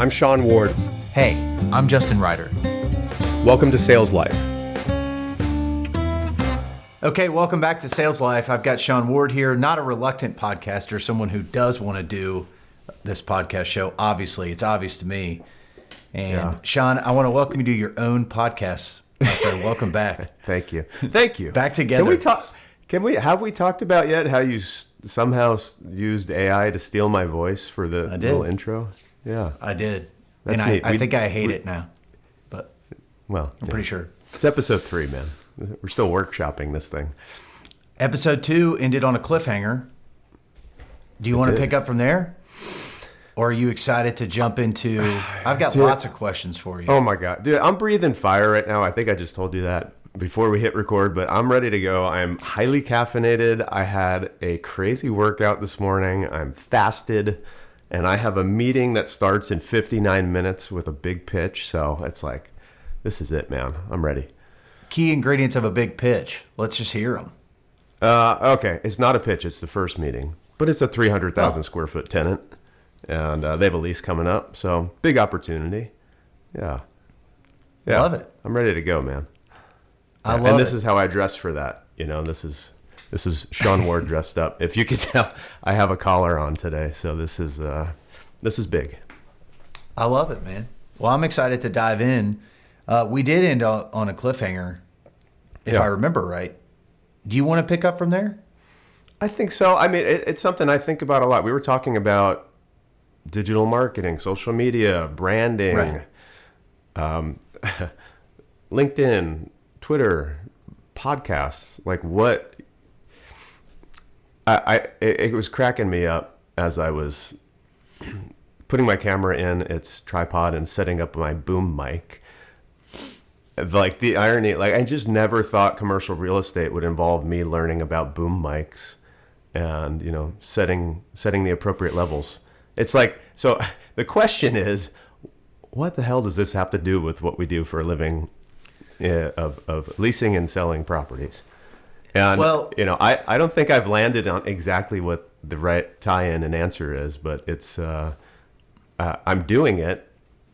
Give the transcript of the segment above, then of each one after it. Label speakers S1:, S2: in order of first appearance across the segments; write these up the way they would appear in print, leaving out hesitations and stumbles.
S1: I'm Sean Ward.
S2: Hey, I'm Justin Ryder.
S1: Welcome to Sales Life.
S2: Okay, welcome back to Sales Life. I've got Sean Ward here, not a reluctant podcaster, someone who does want to do this podcast show. Obviously, it's obvious to me. And Sean, I want to welcome you to your own podcast, my friend. Welcome back.
S1: Thank you. Thank you.
S2: Back together.
S1: Have we talked about yet how you somehow used AI to steal my voice for the little intro? Yeah.
S2: I did.
S1: That's
S2: and
S1: neat.
S2: I think I hate it now, but
S1: I'm
S2: pretty sure.
S1: It's episode 3, man. We're still workshopping this thing.
S2: Episode 2 ended on a cliffhanger. Do you want to pick up from there? Or are you excited to jump into... I've got lots of questions for you.
S1: Oh, my God. Dude, I'm breathing fire right now. I think I just told you that before we hit record, but I'm ready to go. I'm highly caffeinated. I had a crazy workout this morning. I'm fasted, and I have a meeting that starts in 59 minutes with a big pitch. So it's like, this is it, man. I'm ready.
S2: Key ingredients of a big pitch. Let's just hear them.
S1: Okay. It's not a pitch. It's the first meeting, but it's a 300,000 square foot tenant, and they have a lease coming up. So big opportunity. Yeah.
S2: Love it.
S1: I'm ready to go, man.
S2: I love
S1: and
S2: it.
S1: this is how I dress for that. You know, this is Sean Ward dressed up. If you could tell, I have a collar on today, so this is big.
S2: I love it, man. Well, I'm excited to dive in. We did end on a cliffhanger, if I remember right. Do you want to pick up from there?
S1: I think so. I mean, it's something I think about a lot. We were talking about digital marketing, social media, branding,
S2: right.
S1: LinkedIn, Twitter, podcasts. Like what? It was cracking me up as I was putting my camera in its tripod and setting up my boom mic. Like the irony, like I just never thought commercial real estate would involve me learning about boom mics and, you know, setting the appropriate levels. It's like, so the question is, what the hell does this have to do with what we do for a living of leasing and selling properties? And, you know, I don't think I've landed on exactly what the right tie-in and answer is, but it's, I'm doing it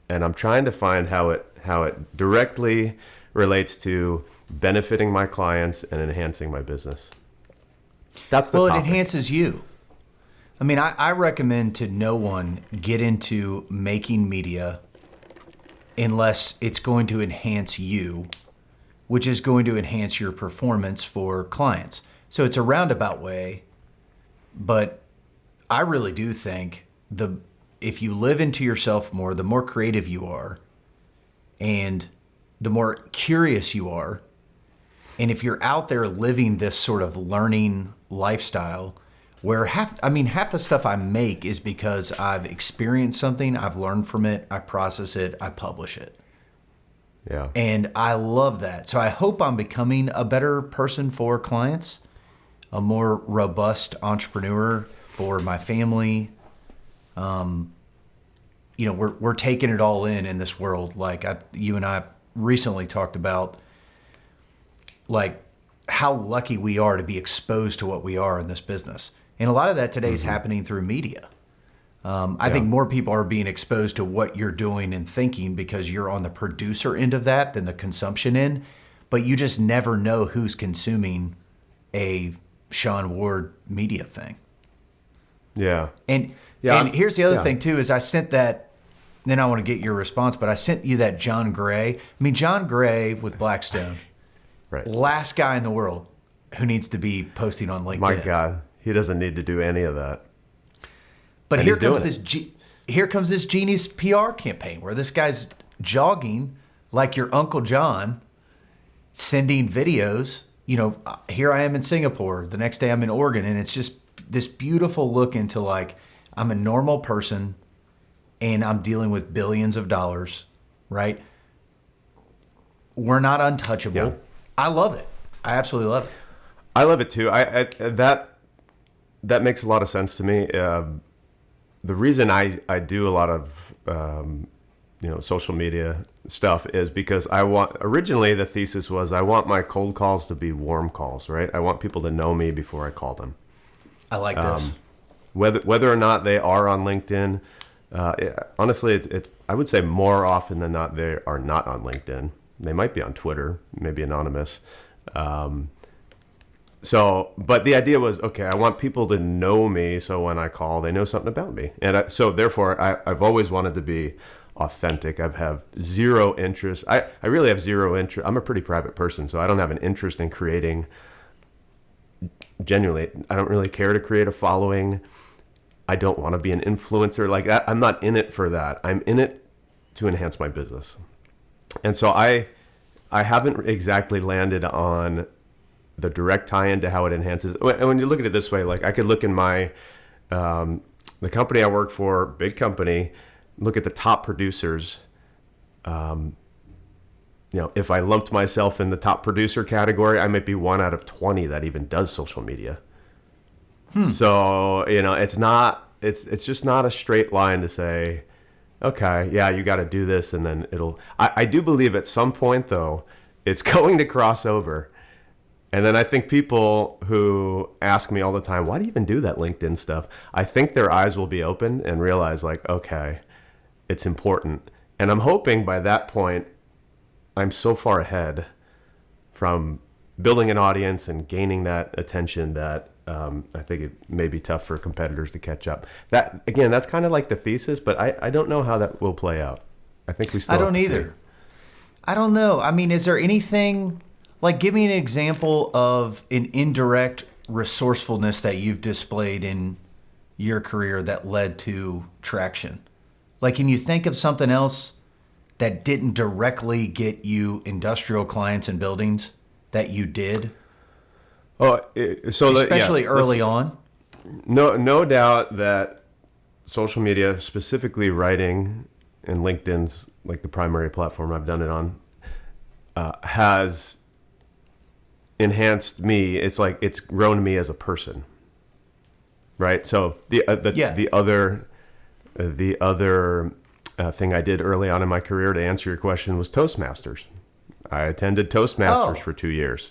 S1: and I'm trying to find how it directly relates to benefiting my clients and enhancing my business. That's the topic.
S2: It enhances you. I mean, I recommend to no one get into making media unless it's going to enhance you, which is going to enhance your performance for clients. So it's a roundabout way, but I really do think if you live into yourself more, the more creative you are, and the more curious you are, and if you're out there living this sort of learning lifestyle, where half the stuff I make is because I've experienced something, I've learned from it, I process it, I publish it.
S1: Yeah.
S2: And I love that. So I hope I'm becoming a better person for clients, a more robust entrepreneur for my family. You know, we're taking it all in this world. Like you and I have recently talked about, like how lucky we are to be exposed to what we are in this business. And a lot of that today is happening through media. I think more people are being exposed to what you're doing and thinking because you're on the producer end of that than the consumption end. But you just never know who's consuming a Sean Ward media thing.
S1: Yeah.
S2: And here's the other thing too, is I sent that, then I want to get your response, but I sent you that John Gray. I mean, John Gray with Blackstone,
S1: right.
S2: Last guy in the world who needs to be posting on LinkedIn.
S1: My God, he doesn't need to do any of that.
S2: But here comes this genius PR campaign where this guy's jogging like your Uncle John, sending videos. You know, here I am in Singapore, the next day I'm in Oregon, and it's just this beautiful look into like, I'm a normal person and I'm dealing with billions of dollars, right? We're not untouchable.
S1: Yeah.
S2: I love it. I absolutely love it.
S1: I love it too. That makes a lot of sense to me. The reason I do a lot of social media stuff is because originally the thesis was I want my cold calls to be warm calls, right? I want people to know me before I call them.
S2: I like this.
S1: Whether or not they are on LinkedIn, Honestly, it's I would say more often than not they are not on LinkedIn. They might be on Twitter, maybe anonymous. But the idea was, okay, I want people to know me, so when I call, they know something about me. And so therefore, I've always wanted to be authentic. I have zero interest. I really have zero interest. I'm a pretty private person, so I don't have an interest in creating, genuinely, I don't really care to create a following. I don't want to be an influencer like that. I'm not in it for that. I'm in it to enhance my business. And so I haven't exactly landed on the direct tie-in to how it enhances. And when you look at it this way, like I could look in my, the company I work for, big company, look at the top producers. If I lumped myself in the top producer category, I might be 1 out of 20 that even does social media. So, it's just not a straight line to say, okay, yeah, you got to do this. And then I do believe at some point though, it's going to cross over. And then I think people who ask me all the time, why do you even do that LinkedIn stuff? I think their eyes will be open and realize like, okay, it's important. And I'm hoping by that point, I'm so far ahead from building an audience and gaining that attention that I think it may be tough for competitors to catch up. That, again, that's kind of like the thesis, but I don't know how that will play out. I think we still
S2: I don't
S1: have to
S2: either.
S1: see.
S2: I don't know. I mean, is there anything, like, give me an example of an indirect resourcefulness that you've displayed in your career that led to traction? Like, can you think of something else that didn't directly get you industrial clients and buildings that you did? Especially early on?
S1: No doubt that social media, specifically writing, and LinkedIn's like the primary platform I've done it on, has enhanced me. It's like it's grown me as a person, right? So the other thing I did early on in my career, to answer your question, was Toastmasters. I attended Toastmasters for 2 years.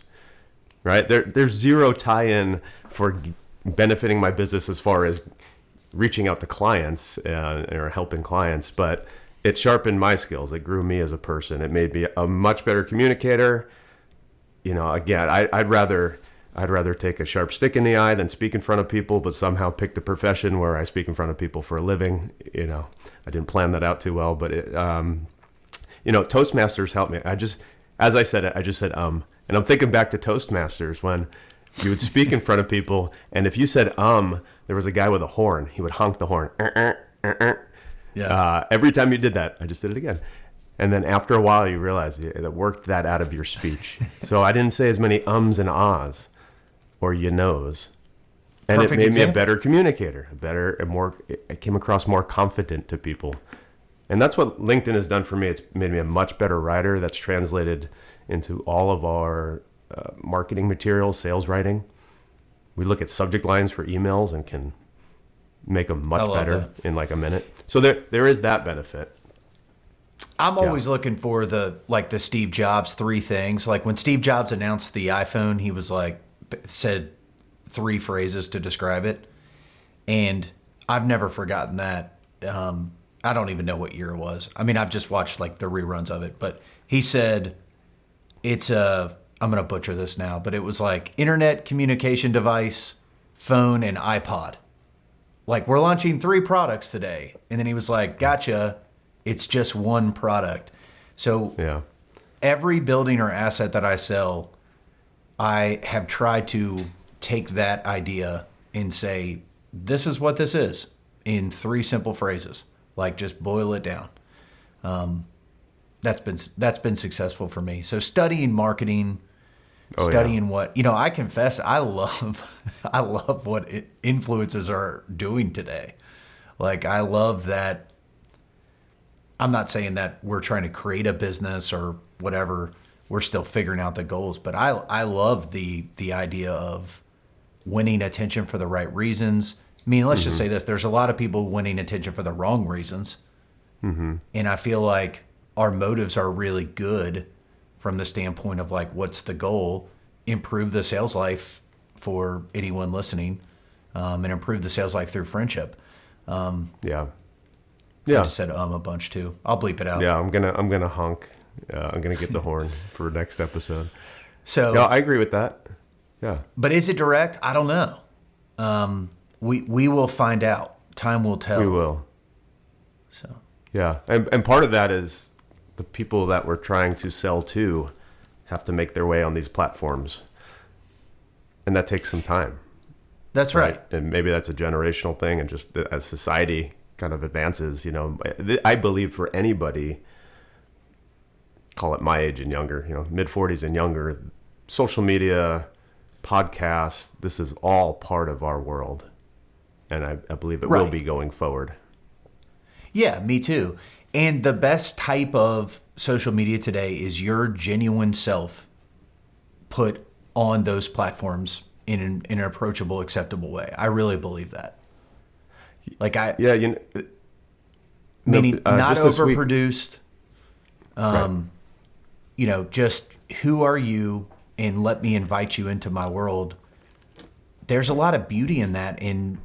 S1: Right? There's zero tie-in for benefiting my business as far as reaching out to clients or helping clients, but it sharpened my skills. It grew me as a person. It made me a much better communicator. Again, I'd rather take a sharp stick in the eye than speak in front of people, but somehow pick the profession where I speak in front of people for a living. I didn't plan that out too well, but Toastmasters helped me. I just said, and I'm thinking back to Toastmasters when you would speak in front of people, and if you said there was a guy with a horn. He would honk the horn. Every time you did that, I just did it again. And then after a while, you realize it worked that out of your speech. So I didn't say as many ums and ahs or you knows. And
S2: Perfect
S1: it made
S2: example.
S1: me a better communicator, I came across more confident to people. And that's what LinkedIn has done for me. It's made me a much better writer. That's translated into all of our marketing materials, sales writing. We look at subject lines for emails and can make them much better in like a minute. So there is that benefit.
S2: I'm always looking for the Steve Jobs 3 things. Like when Steve Jobs announced the iPhone, he was said 3 phrases to describe it. And I've never forgotten that. I don't even know what year it was. I mean, I've just watched the reruns of it, but he said I'm going to butcher this now, but it was internet communication device, phone, and iPod. We're launching 3 products today. And then he was like, gotcha. It's just one product. So every building or asset that I sell, I have tried to take that idea and say, this is what this is in 3 simple phrases. Just boil it down. That's been successful for me. So studying marketing, what, I confess, I love what influencers are doing today. I love that. I'm not saying that we're trying to create a business or whatever. We're still figuring out the goals, but I love the idea of winning attention for the right reasons. I mean, let's just say this. There's a lot of people winning attention for the wrong reasons. And I feel like our motives are really good from the standpoint of what's the goal? Improve the sales life for anyone listening, and improve the sales life through friendship.
S1: Yeah.
S2: I just said a bunch too. I'll bleep it out.
S1: Yeah, I'm gonna honk. I'm gonna get the horn for next episode.
S2: So,
S1: Yeah, I agree with that. Yeah.
S2: but is it direct? I don't know. We will find out. Time will tell.
S1: We will.
S2: So,
S1: Yeah, and part of that is the people that we're trying to sell to have to make their way on these platforms, and that takes some time.
S2: that's right.
S1: And maybe that's a generational thing, and just as society kind of advances, you know, I believe for anybody, call it my age and younger, you know, mid 40s and younger, social media, podcasts, this is all part of our world, and I believe it will
S2: Right.
S1: be going forward.
S2: Yeah, me too. And the best type of social media today is your genuine self put on those platforms in an approachable, acceptable way. I really believe that. Like
S1: Yeah, you know,
S2: meaning not
S1: just this week-
S2: overproduced.
S1: Right.
S2: You know, just who are you, and let me invite you into my world. There's a lot of beauty in that, and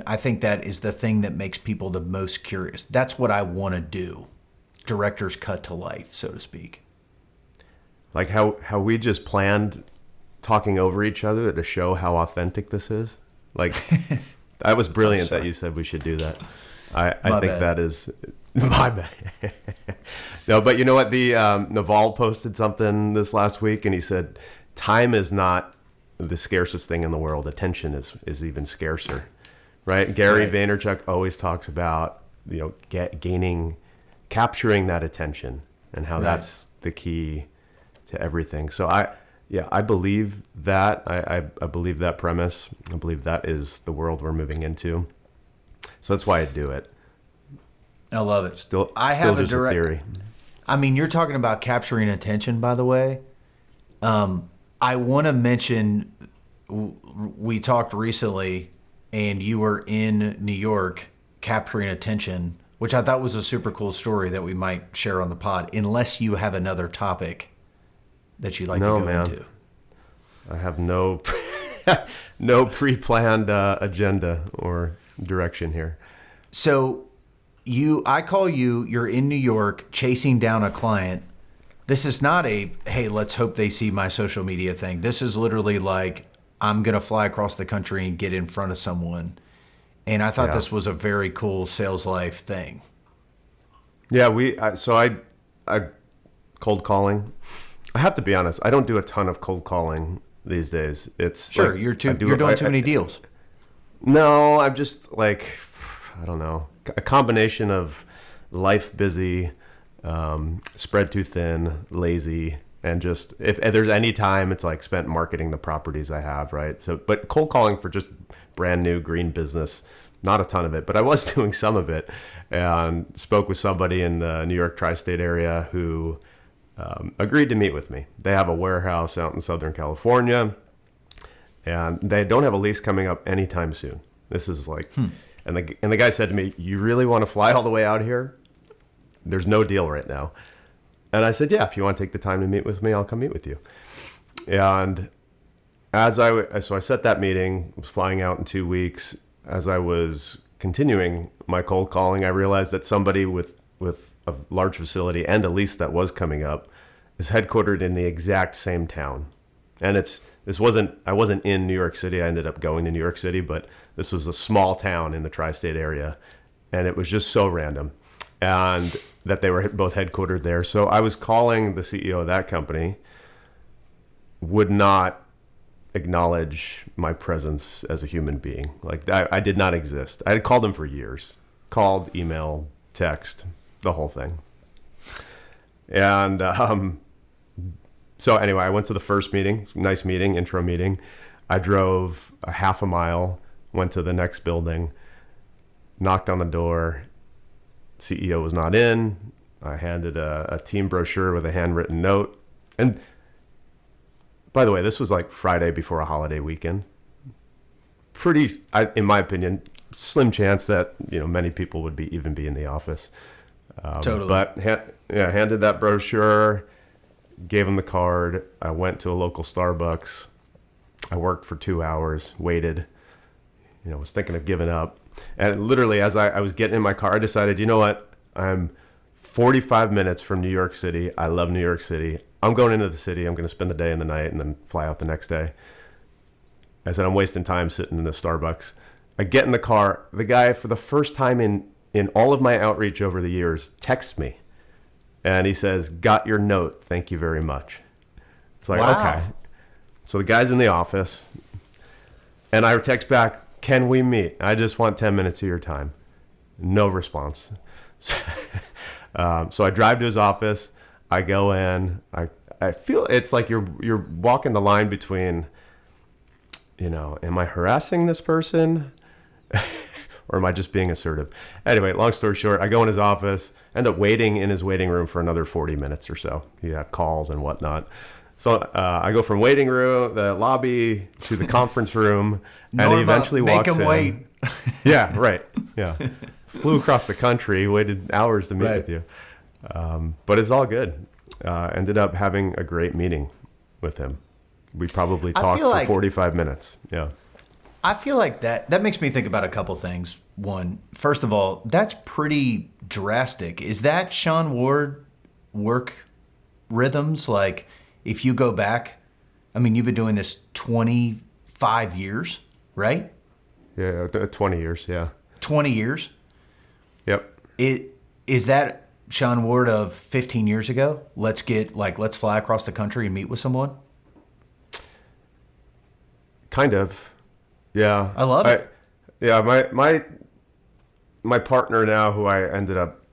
S2: I think that is the thing that makes people the most curious. That's what I want to do. Director's cut to life, so to speak.
S1: Like how we just planned talking over each other to show how authentic this is. Like that was brilliant that you said we should do that. I think
S2: bad.
S1: that is my bad. No, but you know what? The Naval posted something this last week, and he said, "Time is not the scarcest thing in the world. Attention is even scarcer." Right? Gary
S2: Right.
S1: Vaynerchuk always talks about, you know, capturing that attention, and how
S2: Right.
S1: that's the key to everything. So I believe that. I believe that premise. I believe that is the world we're moving into. So that's why I do it.
S2: I love it. I
S1: Still
S2: have a
S1: just
S2: direct.
S1: theory.
S2: I mean, you're talking about capturing attention, by the way. I want to mention we talked recently, and you were in New York capturing attention, which I thought was a super cool story that we might share on the pod, unless you have another topic that you'd like
S1: No,
S2: to go
S1: man.
S2: into.
S1: I have no no pre-planned agenda or direction here.
S2: So I call you're in New York chasing down a client. This is not a, hey, let's hope they see my social media thing. This is literally like, I'm going to fly across the country and get in front of someone. And I thought
S1: Yeah.
S2: this was a very cool sales life thing.
S1: Yeah, I cold calling. I have to be honest. I don't do a ton of cold calling these days. It's
S2: Sure,
S1: like,
S2: you're
S1: I do-
S2: you're doing
S1: I-
S2: too many deals.
S1: No, I'm just like, I don't know, a combination of life busy, spread too thin, lazy, and just if there's any time, it's like spent marketing the properties I have, right? So, but cold calling for just brand new green business, not a ton of it, but I was doing some of it, and spoke with somebody in the New York tri-state area who agreed to meet with me. They have a warehouse out in Southern California, and they don't have a lease coming up anytime soon. This is like, and the guy said to me, "You really want to fly all the way out here? There's no deal right now." And I said, "Yeah, if you want to take the time to meet with me, I'll come meet with you." And so I set that meeting, was flying out in 2 weeks. As I was continuing my cold calling, I realized that somebody with a large facility and a lease that was coming up is headquartered in the exact same town. And I wasn't in New York City. I ended up going to New York City, but this was a small town in the tri-state area. And it was just so random. And that they were both headquartered there. So I was calling the CEO of that company, would not acknowledge my presence as a human being. Like I did not exist. I had called him for years. Called, email, text, the whole thing. And so anyway, I went to the first meeting, nice meeting, intro meeting. I drove a half a mile, went to the next building, knocked on the door. CEO was not in. I handed a team brochure with a handwritten note. And by the way, this was like Friday before a holiday weekend. In my opinion, slim chance that many people would be in the office.
S2: Totally.
S1: But handed that brochure, gave him the card. I went to a local Starbucks. I worked for 2 hours, waited. Was thinking of giving up. And literally, as I was getting in my car, I decided, you know what? I'm 45 minutes from New York City. I love New York City. I'm going into the city. I'm going to spend the day and the night and then fly out the next day. I said, I'm wasting time sitting in the Starbucks. I get in the car. The guy, for the first time in all of my outreach over the years, texts me. And he says, got your note. Thank you very much. It's like,
S2: wow.
S1: Okay. So the guy's in the office. And I text back, can we meet? I just want 10 minutes of your time. No response. So I drive to his office. I go in. I feel it's like you're walking the line between, am I harassing this person? Or am I just being assertive? Anyway, long story short, I go in his office, end up waiting in his waiting room for another 40 minutes or so. He had calls and whatnot. So I go from waiting room, the lobby, to the conference room, and he eventually walks in.
S2: Make him wait.
S1: Yeah, right. Yeah. Flew across the country, waited hours to meet with you. But it's all good. Ended up having a great meeting with him. We probably talked for 45 minutes. Yeah.
S2: I feel like that makes me think about a couple things. One, first of all, that's pretty drastic. Is that Sean Ward work rhythms? Like, if you go back, I mean, you've been doing this 25 years, right?
S1: Yeah, 20 years, yeah.
S2: 20 years?
S1: Yep.
S2: Is that Sean Ward of 15 years ago? Let's fly across the country and meet with someone?
S1: Kind of. Yeah.
S2: I love it.
S1: Yeah, my partner now, who I ended up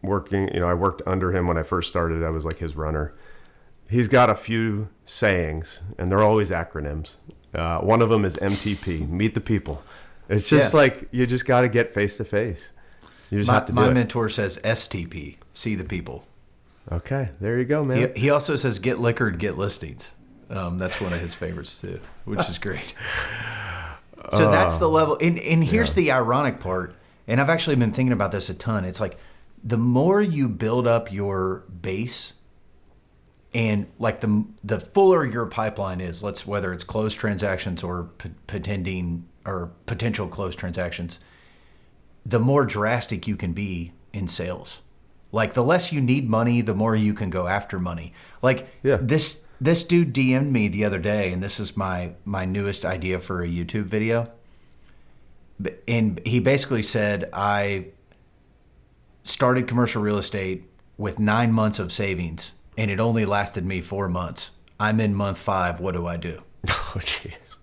S1: working, I worked under him when I first started. I was like his runner. He's got a few sayings, and they're always acronyms. One of them is MTP, meet the people. It's just like, you just got to get face to face. You just have to do it.
S2: My mentor says STP, see the people.
S1: Okay, there you go, man.
S2: He also says get liquored, get listings. That's one of his favorites too, which is great. So that's the level. And here's the ironic part, and I've actually been thinking about this a ton. It's like the more you build up your base and like the fuller your pipeline is, whether it's closed transactions or potential closed transactions, the more drastic you can be in sales. Like the less you need money, the more you can go after money. Like this dude DM'd me the other day, and this is my newest idea for a YouTube video. And he basically said, I started commercial real estate with 9 months of savings, and it only lasted me 4 months. I'm in month 5. What do I do?
S1: Oh, jeez.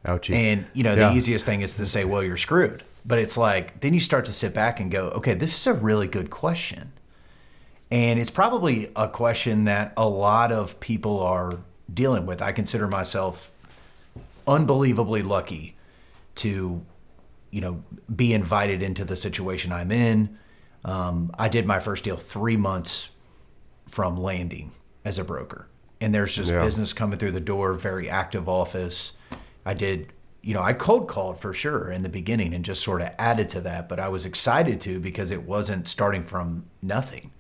S1: Ouchie.
S2: And, the easiest thing is to say, well, you're screwed. But it's like, then you start to sit back and go, okay, this is a really good question. And it's probably a question that a lot of people are dealing with. I consider myself unbelievably lucky to, be invited into the situation I'm in. I did my first deal 3 months from landing as a broker. And there's just business coming through the door, very active office. I did, I cold called for sure in the beginning and just sort of added to that. But I was excited to because it wasn't starting from nothing.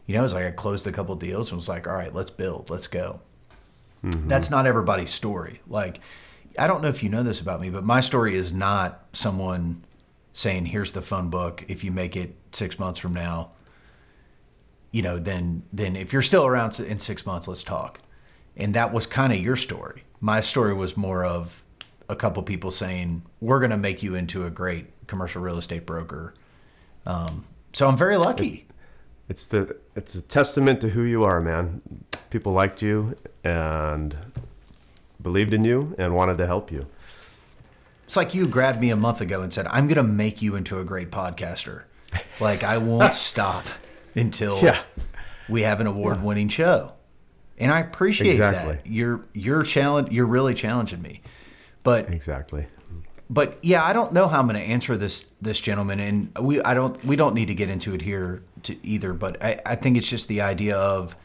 S2: It was like I closed a couple deals and was like, all right, let's build, let's go. Mm-hmm. That's not everybody's story. Like, I don't know if you know this about me, but my story is not someone saying, here's the phone book. If you make it 6 months from now, then if you're still around in 6 months, let's talk. And that was kind of your story. My story was more of a couple people saying, we're going to make you into a great commercial real estate broker. So I'm very lucky.
S1: It's a testament to who you are, man. People liked you and believed in you and wanted to help you.
S2: It's like you grabbed me a month ago and said, I'm going to make you into a great podcaster. Like, I won't stop until we have an award-winning show. And I appreciate that. You're really challenging me. But
S1: exactly.
S2: But yeah, I don't know how I'm going to answer this gentleman, and we don't need to get into it here either. But I think it's just the idea of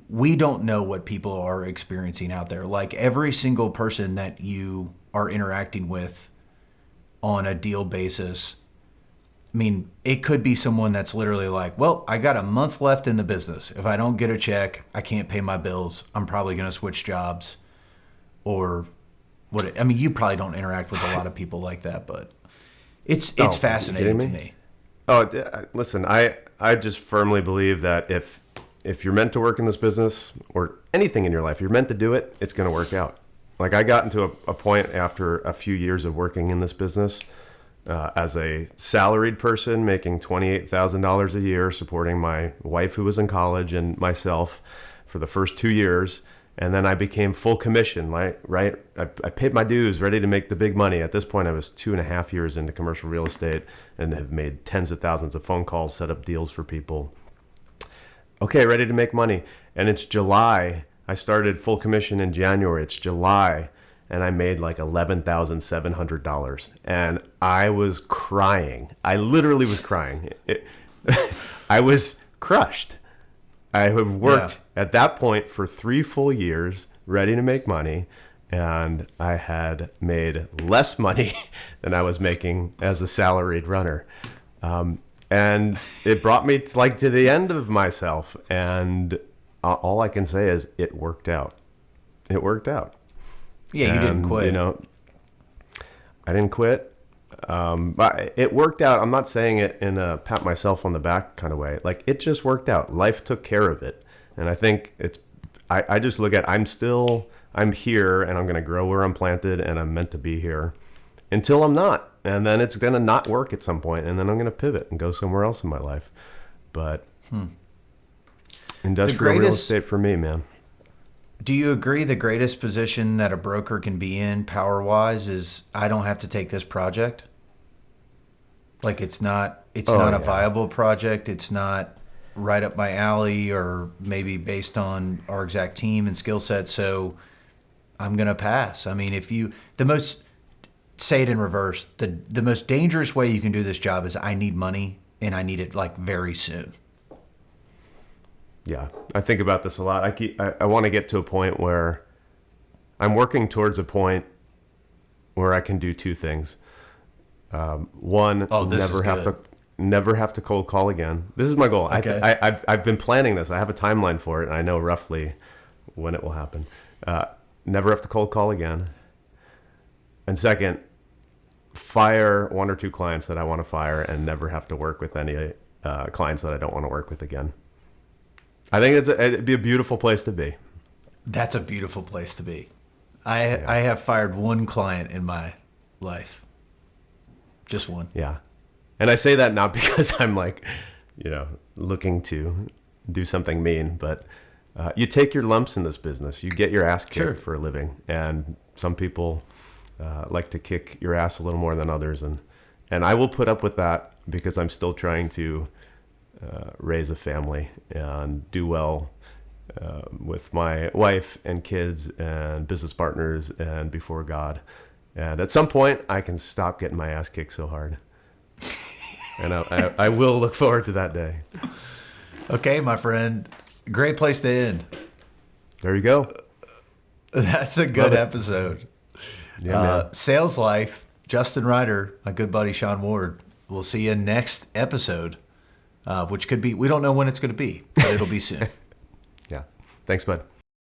S2: we don't know what people are experiencing out there. Like every single person that you are interacting with on a deal basis, I mean, it could be someone that's literally like, well, I got a month left in the business. If I don't get a check, I can't pay my bills. I'm probably going to switch jobs or I mean, you probably don't interact with a lot of people like that, but it's
S1: Oh,
S2: fascinating
S1: are
S2: to
S1: you kidding
S2: me.
S1: Listen, I just firmly believe that if you're meant to work in this business or anything in your life, you're meant to do it, it's going to work out. Like I got into a point after a few years of working in this business as a salaried person making $28,000 a year, supporting my wife who was in college and myself for the first 2 years. And then I became full commission, right? I paid my dues, ready to make the big money. At this point, I was 2.5 years into commercial real estate and have made tens of thousands of phone calls, set up deals for people. Okay, ready to make money. And it's July. I started full commission in January. It's July. And I made like $11,700. And I was crying. I literally was crying. I was crushed. I had worked at that point for 3 full years, ready to make money, and I had made less money than I was making as a salaried runner. And it brought me to the end of myself, and all I can say is it worked out. It worked out.
S2: Yeah, you didn't quit.
S1: You know, I didn't quit. But it worked out. I'm not saying it in a pat myself on the back kind of way. Like it just worked out. Life took care of it. And I think I just look at, I'm here and I'm going to grow where I'm planted and I'm meant to be here until I'm not. And then it's going to not work at some point and then I'm going to pivot and go somewhere else in my life. But industrial real estate for me, man.
S2: Do you agree the greatest position that a broker can be in power-wise is I don't have to take this project? Like it's not a viable project. It's not right up my alley or maybe based on our exact team and skill set. So I'm going to pass. I mean, say it in reverse, the most dangerous way you can do this job is I need money and I need it like very soon.
S1: Yeah, I think about this a lot. I want to get to a point where I'm working towards a point where I can do 2 things. One, never have to cold call again. This is my goal.
S2: Okay.
S1: I've been planning this. I have a timeline for it, and I know roughly when it will happen. Never have to cold call again. And second, fire 1 or 2 clients that I want to fire, and never have to work with any clients that I don't want to work with again. I think it'd be a beautiful place to be.
S2: That's a beautiful place to be. I have fired 1 client in my life. Just 1.
S1: Yeah. And I say that not because I'm like, looking to do something mean, but you take your lumps in this business. You get your ass kicked for a living. And some people like to kick your ass a little more than others. And I will put up with that because I'm still trying to raise a family and do well with my wife and kids and business partners and before God. And at some point, I can stop getting my ass kicked so hard. And I will look forward to that day.
S2: Okay, my friend. Great place to end.
S1: There you go.
S2: That's a good episode.
S1: Yeah,
S2: Sales Life, Justin Ryder, my good buddy Sean Ward. We'll see you next episode. Which could be, we don't know when it's going to be, but it'll be soon.
S1: Yeah. Thanks, bud.